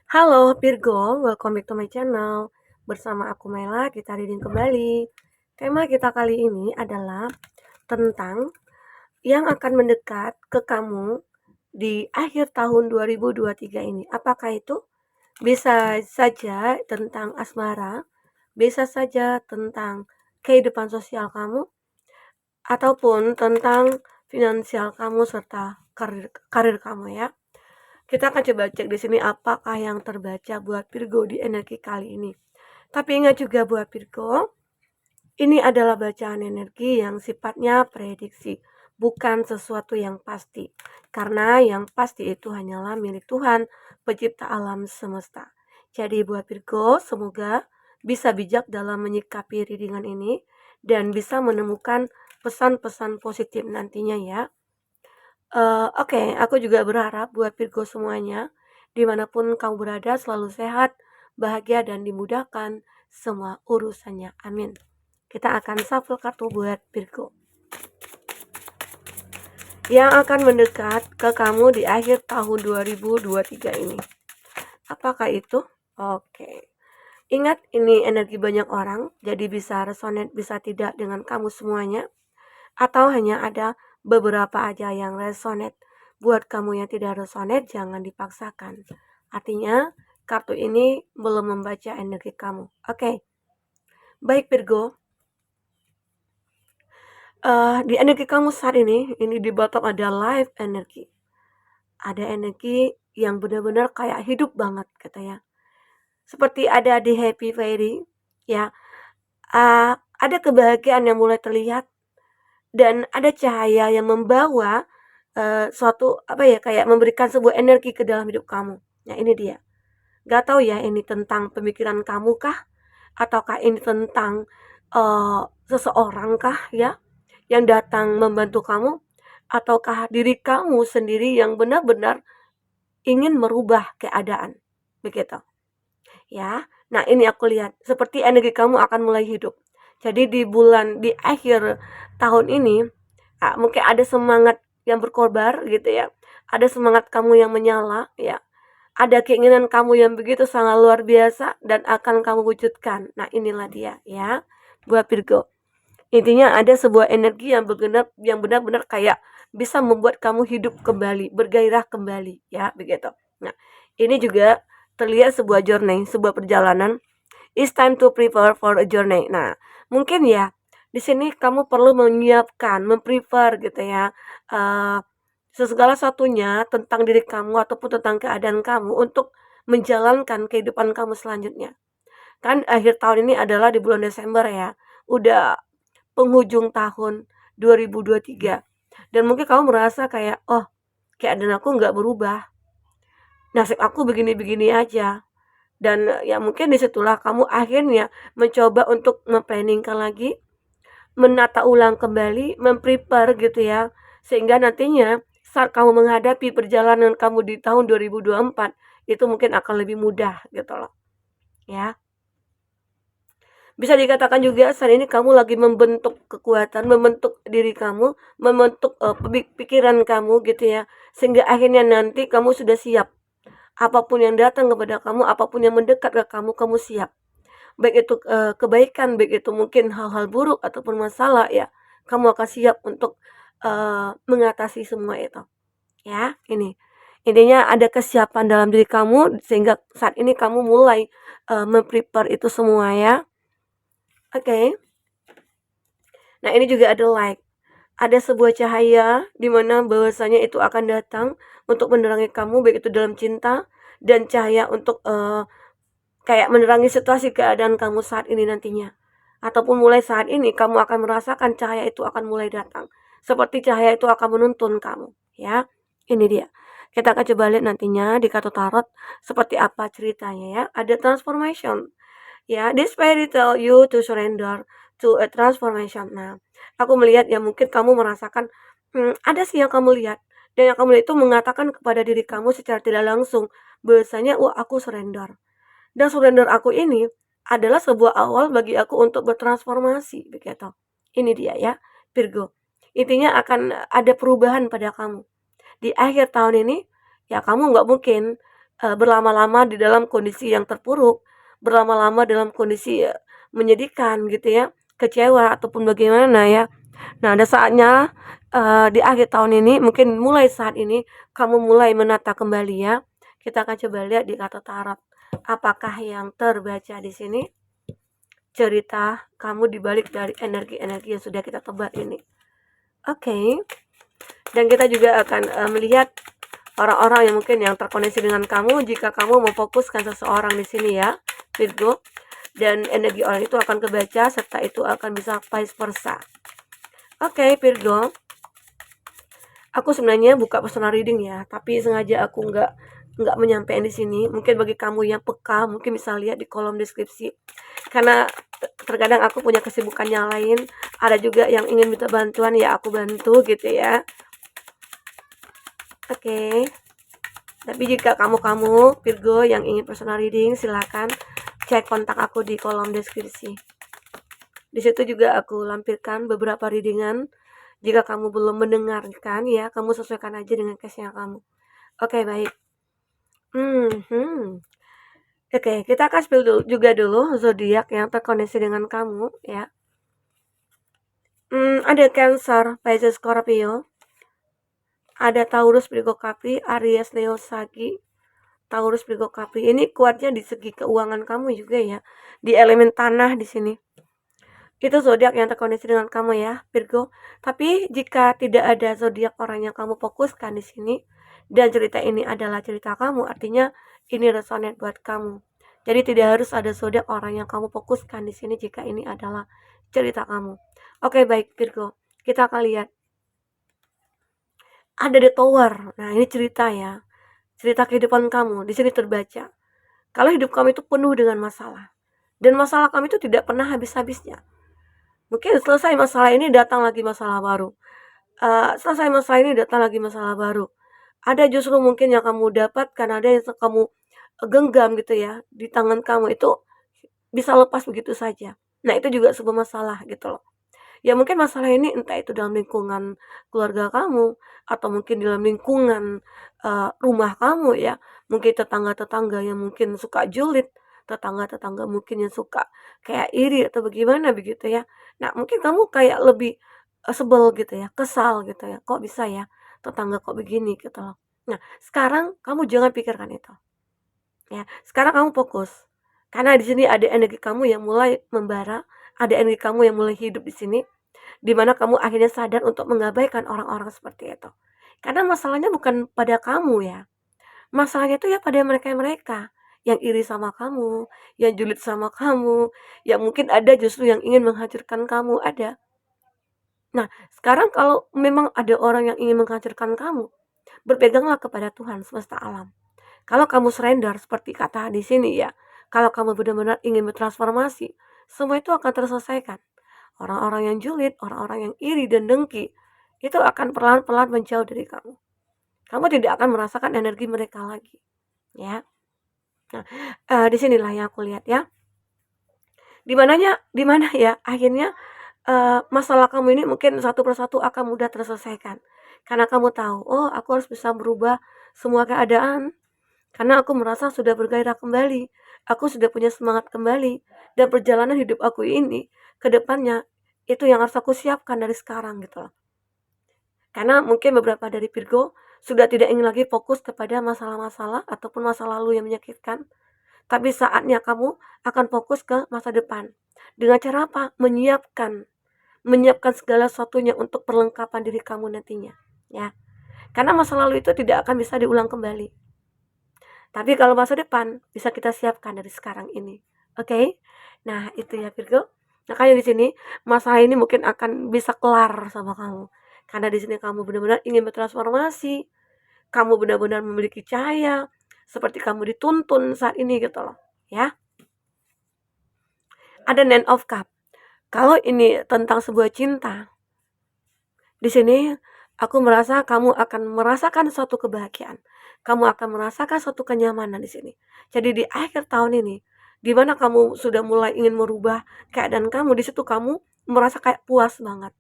Halo Virgo, welcome back to my channel. Bersama aku Mela, kita reading kembali. Tema kita kali ini adalah tentang yang akan mendekat ke kamu di akhir tahun 2023 ini. Apakah itu? Bisa saja tentang asmara, bisa saja tentang kehidupan sosial kamu, ataupun tentang finansial kamu serta karir kamu ya. Kita akan coba cek di sini apakah yang terbaca buat Virgo di energi kali ini. Tapi ingat juga buat Virgo, ini adalah bacaan energi yang sifatnya prediksi, bukan sesuatu yang pasti. Karena yang pasti itu hanyalah milik Tuhan, pencipta alam semesta. Jadi buat Virgo, semoga bisa bijak dalam menyikapi readingan ini dan bisa menemukan pesan-pesan positif nantinya ya. Oke, aku juga berharap buat Virgo semuanya, dimanapun kamu berada selalu sehat, bahagia, dan dimudahkan semua urusannya. Amin. Kita akan shuffle kartu buat Virgo. Yang akan mendekat ke kamu di akhir tahun 2023 ini. Apakah itu? Oke. Ingat, ini energi banyak orang, jadi bisa resonate, bisa tidak dengan kamu semuanya. Atau hanya ada beberapa aja yang resonate. Buat kamu yang tidak resonate, jangan dipaksakan. Artinya, kartu ini belum membaca energi kamu. Oke. Baik Virgo. Di energi kamu saat ini di bottom ada life energi. Ada energi yang benar-benar kayak hidup banget gitu ya. Seperti ada di happy fairy ya. Ada kebahagiaan yang mulai terlihat dan ada cahaya yang membawa suatu kayak memberikan sebuah energi ke dalam hidup kamu. Nah, ini dia. Gak tahu ya ini tentang pemikiran kamu kah? Ataukah ini tentang seseorang kah ya yang datang membantu kamu? Ataukah diri kamu sendiri yang benar-benar ingin merubah keadaan? Begitu. Ya. Nah, ini aku lihat seperti energi kamu akan mulai hidup. Jadi di akhir tahun ini mungkin ada semangat yang berkobar gitu ya. Ada semangat kamu yang menyala ya. Ada keinginan kamu yang begitu sangat luar biasa dan akan kamu wujudkan. Nah, inilah dia ya. Buat Virgo. Intinya ada sebuah energi yang benar-benar kayak bisa membuat kamu hidup kembali, bergairah kembali ya, begitu. Nah, ini juga terlihat sebuah journey, sebuah perjalanan. It's time to prepare for a journey. Nah, mungkin ya di sini kamu perlu menyiapkan, memprepare gitu ya, segala satunya tentang diri kamu ataupun tentang keadaan kamu untuk menjalankan kehidupan kamu selanjutnya. Kan akhir tahun ini adalah di bulan Desember ya, udah penghujung tahun 2023 dan mungkin kamu merasa kayak, "Oh, keadaan aku nggak berubah, nasib aku begini-begini aja." Dan ya mungkin disitulah kamu akhirnya mencoba untuk memplanningkan lagi, menata ulang kembali, memprepare gitu ya, sehingga nantinya saat kamu menghadapi perjalanan kamu di tahun 2024 itu mungkin akan lebih mudah gitu loh ya. Bisa dikatakan juga saat ini kamu lagi membentuk kekuatan, membentuk diri kamu, membentuk pikiran kamu gitu ya, sehingga akhirnya nanti kamu sudah siap. Apapun yang datang kepada kamu, apapun yang mendekat ke kamu, kamu siap. Baik itu kebaikan, baik itu mungkin hal-hal buruk ataupun masalah ya, kamu akan siap untuk mengatasi semua itu. Ya, ini. Intinya ada kesiapan dalam diri kamu sehingga saat ini kamu mulai memprepare itu semua ya. Oke. Nah, ini juga ada light. Ada sebuah cahaya di mana bahwasanya itu akan datang untuk menerangi kamu baik itu dalam cinta dan cahaya untuk kayak menerangi situasi keadaan kamu saat ini nantinya. Ataupun mulai saat ini kamu akan merasakan cahaya itu akan mulai datang. Seperti cahaya itu akan menuntun kamu, ya. Ini dia. Kita akan coba lihat nantinya di kartu tarot seperti apa ceritanya ya. Ada transformation. Ya, this fairy tell you to surrender to a transformation. Nah, aku melihat ya mungkin kamu merasakan ada sih yang kamu lihat dan yang kamu lihat itu mengatakan kepada diri kamu secara tidak langsung bahwasanya wah aku surrender. Dan surrender aku ini adalah sebuah awal bagi aku untuk bertransformasi begitu. Ini dia ya, Virgo. Intinya akan ada perubahan pada kamu. Di akhir tahun ini ya kamu nggak mungkin berlama-lama di dalam kondisi yang terpuruk, berlama-lama dalam kondisi, menyedihkan gitu ya, kecewa ataupun bagaimana ya. Nah, ada saatnya, di akhir tahun ini mungkin mulai saat ini kamu mulai menata kembali ya. Kita akan coba lihat di kartu tarot, apakah yang terbaca di sini cerita kamu di balik dari energi-energi yang sudah kita tebak ini. Oke. Dan kita juga akan, melihat orang-orang yang mungkin yang terkoneksi dengan kamu jika kamu memfokuskan seseorang di sini ya, Virgo. Dan energi orang itu akan kebaca serta itu akan bisa vice versa. Oke, Virgo. Aku sebenarnya buka personal reading ya, tapi sengaja aku nggak menyampaikan di sini. Mungkin bagi kamu yang peka, mungkin bisa lihat di kolom deskripsi. Karena terkadang aku punya kesibukan yang lain, ada juga yang ingin minta bantuan ya aku bantu gitu ya. Oke. Tapi jika kamu Virgo yang ingin personal reading, silakan cek kontak aku di kolom deskripsi. Di situ juga aku lampirkan beberapa readingan. Jika kamu belum mendengarkan ya, kamu sesuaikan aja dengan case-nya kamu. Oke, baik. Oke, kita akan spill juga dulu zodiak yang terkoneksi dengan kamu ya. Ada Cancer, Pisces, Scorpio. Ada Taurus, Virgo, Capri, Aries, Leo, Sagi. Taurus, Virgo, Capri. Ini kuatnya di segi keuangan kamu juga ya. Di elemen tanah di sini. Itu zodiak yang terkoneksi dengan kamu ya, Virgo. Tapi jika tidak ada zodiak orang yang kamu fokuskan di sini dan cerita ini adalah cerita kamu, artinya ini resonate buat kamu. Jadi tidak harus ada zodiak orang yang kamu fokuskan di sini jika ini adalah cerita kamu. Oke, baik Virgo. Kita akan lihat. Ada The Tower. Nah, ini cerita ya. Cerita kehidupan kamu di sini terbaca. Kalau hidup kamu itu penuh dengan masalah. Dan masalah kamu itu tidak pernah habis-habisnya. Mungkin selesai masalah ini datang lagi masalah baru. Selesai masalah ini datang lagi masalah baru. Ada justru mungkin yang kamu dapatkan, ada yang kamu genggam gitu ya di tangan kamu itu bisa lepas begitu saja. Nah, itu juga sebuah masalah gitu loh. Ya mungkin masalah ini entah itu dalam lingkungan keluarga kamu atau mungkin dalam lingkungan rumah kamu ya. Mungkin tetangga-tetangga yang mungkin suka julid, tetangga-tetangga mungkin yang suka kayak iri atau bagaimana begitu ya. Nah, mungkin kamu kayak lebih sebel gitu ya, kesal gitu ya. Kok bisa ya tetangga kok begini gitu loh. Nah, sekarang kamu jangan pikirkan itu. Ya, sekarang kamu fokus. Karena di sini ada energi kamu yang mulai membara, ada energi kamu yang mulai hidup di sini, di mana kamu akhirnya sadar untuk mengabaikan orang-orang seperti itu. Karena masalahnya bukan pada kamu ya. Masalahnya itu ya pada mereka-mereka yang iri sama kamu, yang julid sama kamu, yang mungkin ada justru yang ingin menghancurkan kamu, ada. Nah, sekarang kalau memang ada orang yang ingin menghancurkan kamu, berpeganglah kepada Tuhan semesta alam. Kalau kamu surrender seperti kata di sini ya, kalau kamu benar-benar ingin bertransformasi, semua itu akan terselesaikan. Orang-orang yang julid, orang-orang yang iri dan dengki, itu akan pelan-pelan menjauh dari kamu. Kamu tidak akan merasakan energi mereka lagi, ya. Nah, disinilah yang aku lihat ya. Di mana ya akhirnya masalah kamu ini mungkin satu persatu akan mudah terselesaikan. Karena kamu tahu, oh aku harus bisa merubah semua keadaan. Karena aku merasa sudah bergairah kembali. Aku sudah punya semangat kembali. Dan perjalanan hidup aku ini ke depannya itu yang harus aku siapkan dari sekarang gitu loh. Karena mungkin beberapa dari Virgo sudah tidak ingin lagi fokus kepada masalah-masalah ataupun masa lalu yang menyakitkan. Tapi saatnya kamu akan fokus ke masa depan. Dengan cara apa? Menyiapkan segala sesuatunya untuk perlengkapan diri kamu nantinya. Ya. Karena masa lalu itu tidak akan bisa diulang kembali. Tapi kalau masa depan bisa kita siapkan dari sekarang ini. Oke? Nah, itu ya Virgo. Makanya di sini masalah ini mungkin akan bisa kelar sama kamu. Karena di sini kamu benar-benar ingin bertransformasi. Kamu benar-benar memiliki cahaya seperti kamu dituntun saat ini gitu loh, ya. Ada Nine of Cup. Kalau ini tentang sebuah cinta, di sini aku merasa kamu akan merasakan suatu kebahagiaan. Kamu akan merasakan suatu kenyamanan di sini. Jadi di akhir tahun ini, di mana kamu sudah mulai ingin merubah keadaan kamu, di situ kamu merasa kayak puas banget.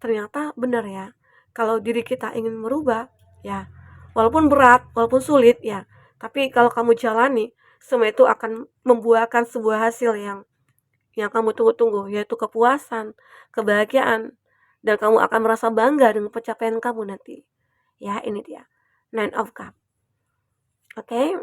Ternyata benar ya, kalau diri kita ingin merubah, ya, walaupun berat, walaupun sulit, ya, Tapi kalau kamu jalani, semua itu akan membuahkan sebuah hasil yang kamu tunggu-tunggu, yaitu kepuasan, kebahagiaan, dan kamu akan merasa bangga dengan pencapaian kamu nanti. Ya, ini dia. Nine of Cups. Oke.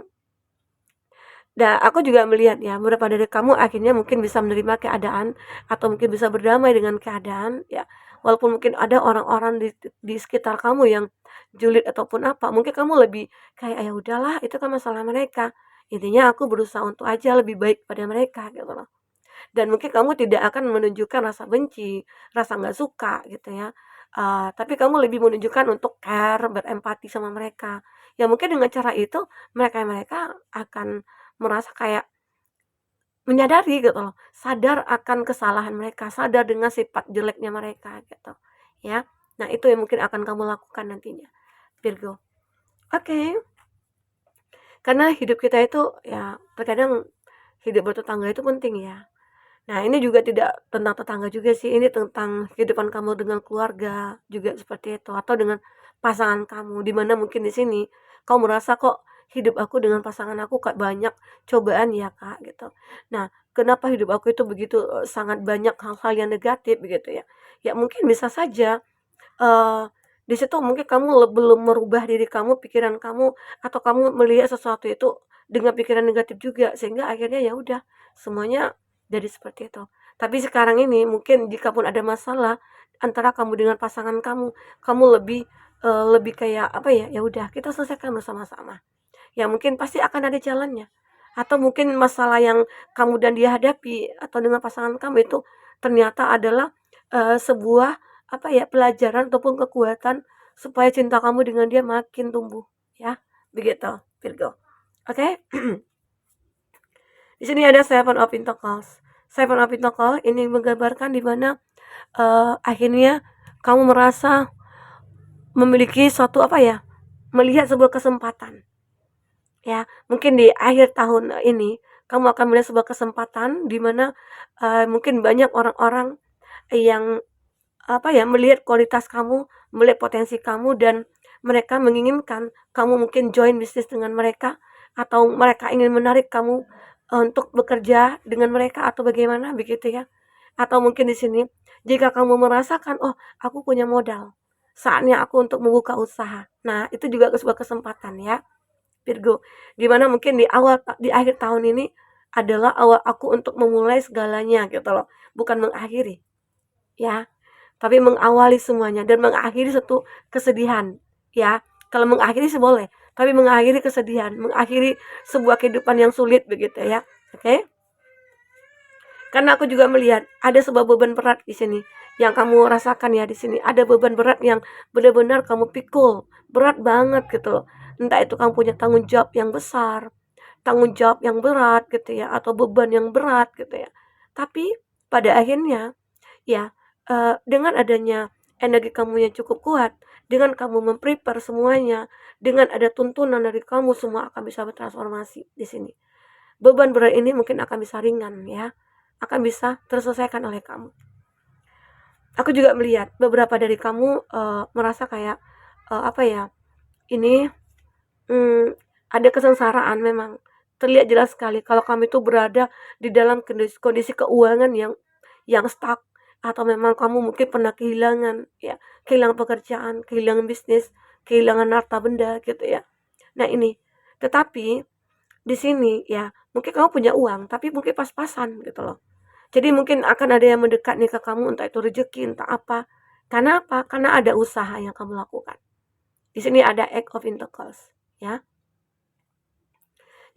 Dan aku juga melihat ya, beberapa dari kamu akhirnya mungkin bisa menerima keadaan atau mungkin bisa berdamai dengan keadaan ya. Walaupun mungkin ada orang-orang di sekitar kamu yang julid ataupun apa, mungkin kamu lebih kayak ya udahlah itu kan masalah mereka. Intinya aku berusaha untuk aja lebih baik pada mereka gitu loh. Dan mungkin kamu tidak akan menunjukkan rasa benci, rasa nggak suka gitu ya. Tapi kamu lebih menunjukkan untuk care, berempati sama mereka. Ya mungkin dengan cara itu mereka-mereka akan merasa kayak menyadari gitu loh, sadar akan kesalahan mereka, sadar dengan sifat jeleknya mereka gitu, ya. Nah, itu yang mungkin akan kamu lakukan nantinya, Virgo. Oke. Karena hidup kita itu ya terkadang hidup bertetangga itu penting ya. Nah, ini juga tidak tentang tetangga juga sih, ini tentang kehidupan kamu dengan keluarga juga seperti itu, atau dengan pasangan kamu, di mana mungkin di sini kamu merasa kok hidup aku dengan pasangan aku kayak banyak cobaan ya Kak gitu. Nah, kenapa hidup aku itu begitu sangat banyak hal-hal yang negatif begitu ya? Ya mungkin bisa saja Eee, di situ mungkin kamu belum merubah diri kamu, pikiran kamu, atau kamu melihat sesuatu itu dengan pikiran negatif juga, sehingga akhirnya ya udah, semuanya jadi seperti itu. Tapi sekarang ini mungkin jika pun ada masalah antara kamu dengan pasangan kamu, kamu lebih kayak apa ya, ya udah kita selesaikan bersama-sama. Ya mungkin pasti akan ada jalannya. Atau mungkin masalah yang kamu dan dia hadapi atau dengan pasangan kamu itu ternyata adalah, sebuah apa ya, pelajaran ataupun kekuatan supaya cinta kamu dengan dia makin tumbuh, ya. Begitu, Virgo. Oke? Di sini ada Seven of Pentacles. Seven of Pentacles ini menggambarkan di mana, akhirnya kamu merasa memiliki suatu apa ya, melihat sebuah kesempatan. Ya, mungkin di akhir tahun ini kamu akan melihat sebuah kesempatan di mana, mungkin banyak orang-orang yang, apa ya, melihat kualitas kamu, melihat potensi kamu dan mereka menginginkan kamu mungkin join bisnis dengan mereka atau mereka ingin menarik kamu, untuk bekerja dengan mereka atau bagaimana begitu ya. Atau mungkin di sini jika kamu merasakan, "Oh, aku punya modal, saatnya aku untuk membuka usaha." Nah, itu juga sebuah kesempatan ya. Virgo, di mana mungkin di akhir tahun ini adalah awal aku untuk memulai segalanya gitu loh, bukan mengakhiri, ya. Tapi mengawali semuanya dan mengakhiri satu kesedihan, ya. Kalau mengakhiri sih boleh, tapi mengakhiri kesedihan, mengakhiri sebuah kehidupan yang sulit begitu ya. Oke? Karena aku juga melihat ada sebuah beban berat di sini yang kamu rasakan ya di sini. Ada beban berat yang benar-benar kamu pikul, berat banget gitu loh. Entah itu kamu punya tanggung jawab yang besar, tanggung jawab yang berat gitu ya, atau beban yang berat gitu ya. Tapi pada akhirnya ya, dengan adanya energi kamu yang cukup kuat, dengan kamu semuanya, dengan ada tuntunan dari kamu, semua akan bisa bertransformasi di sini. Beban berat ini mungkin akan bisa ringan ya, akan bisa terselesaikan oleh kamu. Aku juga melihat beberapa dari kamu, merasa kayak, apa ya, ini, ada kesengsaraan memang. Terlihat jelas sekali kalau kamu itu berada di dalam kondisi keuangan yang stuck atau memang kamu mungkin pernah kehilangan ya, kehilangan pekerjaan, kehilangan bisnis, kehilangan harta benda gitu ya. Nah ini, tetapi di sini ya, mungkin kamu punya uang tapi mungkin pas-pasan gitu loh. Jadi mungkin akan ada yang mendekat nih ke kamu, entah itu rezeki, entah apa. Karena apa? Karena ada usaha yang kamu lakukan. Di sini ada Eight of Pentacles, ya.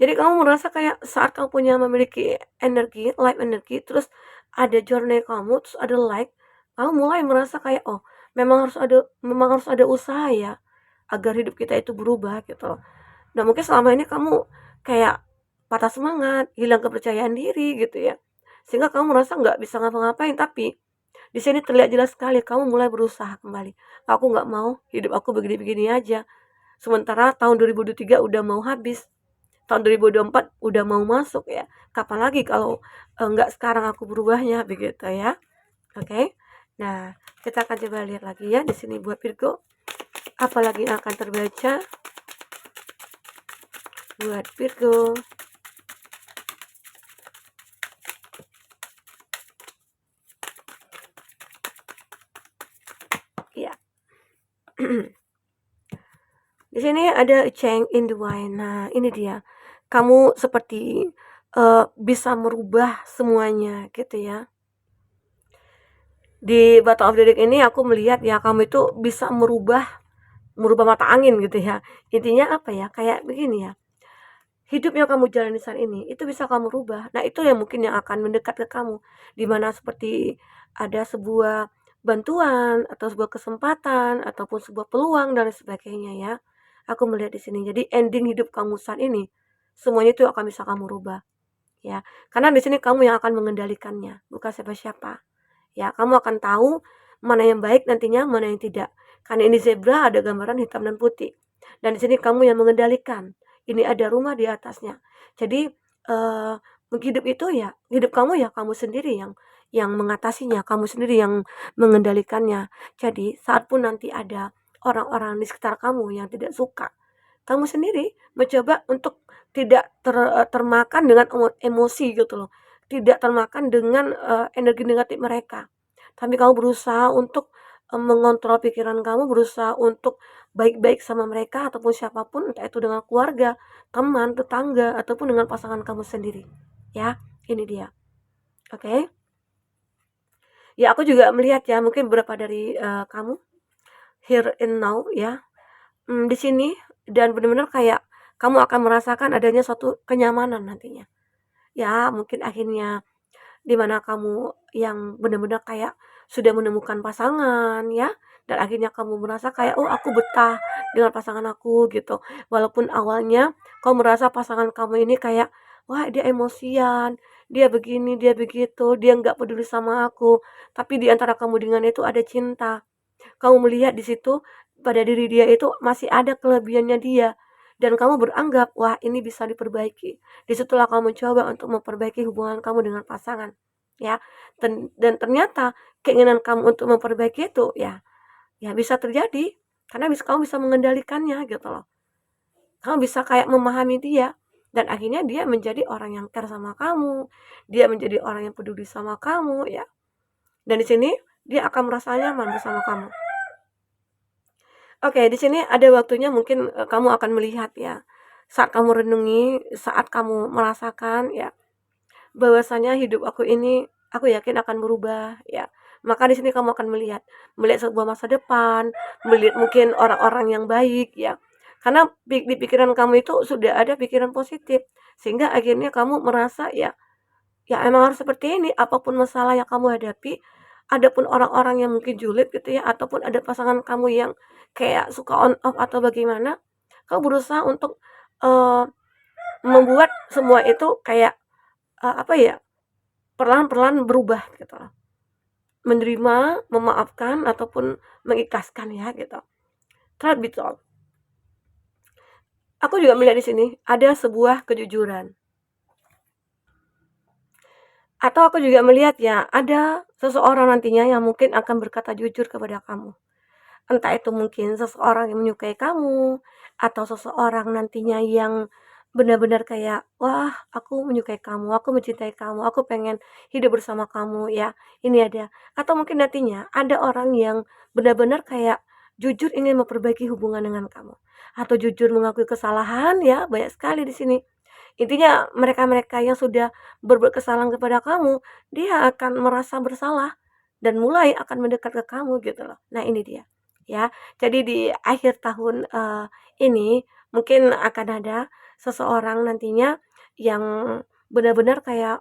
Jadi kamu merasa kayak saat kamu memiliki energi, life energi, terus ada journey kamu, terus ada light, kamu mulai merasa kayak, oh, memang harus ada usaha ya, agar hidup kita itu berubah gitu loh. Nah mungkin selama ini kamu kayak patah semangat, hilang kepercayaan diri gitu ya. Sehingga kamu merasa nggak bisa ngapa-ngapain, tapi di sini terlihat jelas sekali kamu mulai berusaha kembali. Aku nggak mau hidup aku begini-begini aja. Sementara tahun 2023 udah mau habis, tahun 2024 udah mau masuk ya. Kapan lagi kalau nggak sekarang aku berubahnya begitu ya. Oke. Nah, kita akan coba lihat lagi ya di sini buat Virgo. Apalagi yang akan terbaca. buat Virgo. Ya. Di sini ada change in the wine. Nah, ini dia. Kamu seperti bisa merubah semuanya gitu ya. Di Bottle of the Deck ini aku melihat ya kamu itu bisa merubah mata angin gitu ya. Intinya apa ya? Kayak begini ya. Hidup yang kamu jalani saat ini itu bisa kamu rubah. Nah, itu yang mungkin yang akan mendekat ke kamu. Di mana seperti ada sebuah bantuan atau sebuah kesempatan ataupun sebuah peluang dan sebagainya ya. Aku melihat di sini. Jadi ending hidup kamu saat ini semuanya itu akan bisa kamu rubah ya. Karena di sini kamu yang akan mengendalikannya, bukan siapa-siapa. Ya, kamu akan tahu mana yang baik nantinya, mana yang tidak. Karena ini zebra ada gambaran hitam dan putih. Dan di sini kamu yang mengendalikan. Ini ada rumah di atasnya. Jadi hidup itu ya, hidup kamu ya kamu sendiri yang mengatasinya, kamu sendiri yang mengendalikannya. Jadi saat pun nanti ada orang-orang di sekitar kamu yang tidak suka, kamu sendiri mencoba untuk tidak termakan dengan emosi gitu loh, tidak termakan dengan energi negatif mereka. Tapi kamu berusaha untuk mengontrol pikiran kamu, berusaha untuk baik-baik sama mereka ataupun siapapun, entah itu dengan keluarga, teman, tetangga, ataupun dengan pasangan kamu sendiri. Ya, ini dia. Oke. Ya, aku juga melihat ya, mungkin beberapa dari kamu here and now ya. Di sini dan benar-benar kayak kamu akan merasakan adanya suatu kenyamanan nantinya. Ya, mungkin akhirnya di mana kamu yang benar-benar kayak sudah menemukan pasangan ya, dan akhirnya kamu merasa kayak, "Oh, aku betah dengan pasangan aku," gitu. Walaupun awalnya kamu merasa pasangan kamu ini kayak, "Wah, dia emosian, dia begini, dia begitu, dia nggak peduli sama aku." Tapi di antara kamu dengan itu ada cinta. Kamu melihat di situ pada diri dia itu masih ada kelebihannya dia dan kamu beranggap, "Wah, ini bisa diperbaiki." Disitulah kamu coba untuk memperbaiki hubungan kamu dengan pasangan, ya. Dan ternyata keinginan kamu untuk memperbaiki itu ya bisa terjadi karena kamu bisa mengendalikannya gitu loh. Kamu bisa kayak memahami dia dan akhirnya dia menjadi orang yang care sama kamu, dia menjadi orang yang peduli sama kamu ya. Dan di sini dia akan merasa nyaman bersama kamu. Oke, di sini ada waktunya mungkin, kamu akan melihat ya, saat kamu renungi, saat kamu merasakan ya, bahwasanya hidup aku ini, aku yakin akan berubah ya. Maka di sini kamu akan melihat sebuah masa depan, melihat mungkin orang-orang yang baik ya. Karena di pikiran kamu itu sudah ada pikiran positif, sehingga akhirnya kamu merasa ya, ya emang harus seperti ini, apapun masalah yang kamu hadapi, adapun orang-orang yang mungkin julid gitu ya, ataupun ada pasangan kamu yang kayak suka on off atau bagaimana, kamu berusaha untuk, eee, membuat semua itu kayak, apa ya, perlahan-perlahan berubah gitu loh. Menerima, memaafkan, ataupun mengikhlaskan ya gitu. Truth be told, aku juga melihat di sini ada sebuah kejujuran. Atau aku juga melihat ya, ada seseorang nantinya yang mungkin akan berkata jujur kepada kamu. Entah itu mungkin seseorang yang menyukai kamu, atau seseorang nantinya yang benar-benar kayak, "Wah, aku menyukai kamu, aku mencintai kamu, aku pengen hidup bersama kamu," ya, ini ada. Atau mungkin nantinya ada orang yang benar-benar kayak jujur ingin memperbaiki hubungan dengan kamu, atau jujur mengakui kesalahan ya, banyak sekali di sini. Intinya mereka-mereka yang sudah berbuat kesalahan kepada kamu, dia akan merasa bersalah dan mulai akan mendekat ke kamu gitu loh. Nah, ini dia, ya. Jadi di akhir tahun, ini mungkin akan ada seseorang nantinya yang benar-benar kayak,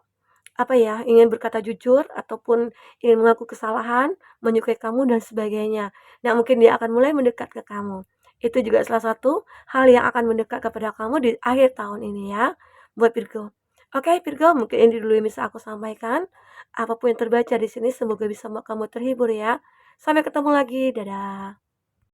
apa ya, ingin berkata jujur ataupun ingin mengaku kesalahan, menyukai kamu dan sebagainya. Nah, mungkin dia akan mulai mendekat ke kamu. Itu juga salah satu hal yang akan mendekat kepada kamu di akhir tahun ini ya, buat Virgo. Oke Virgo, mungkin ini dulu yang bisa aku sampaikan. Apapun yang terbaca di sini semoga bisa membuat kamu terhibur ya. Sampai ketemu lagi, dadah.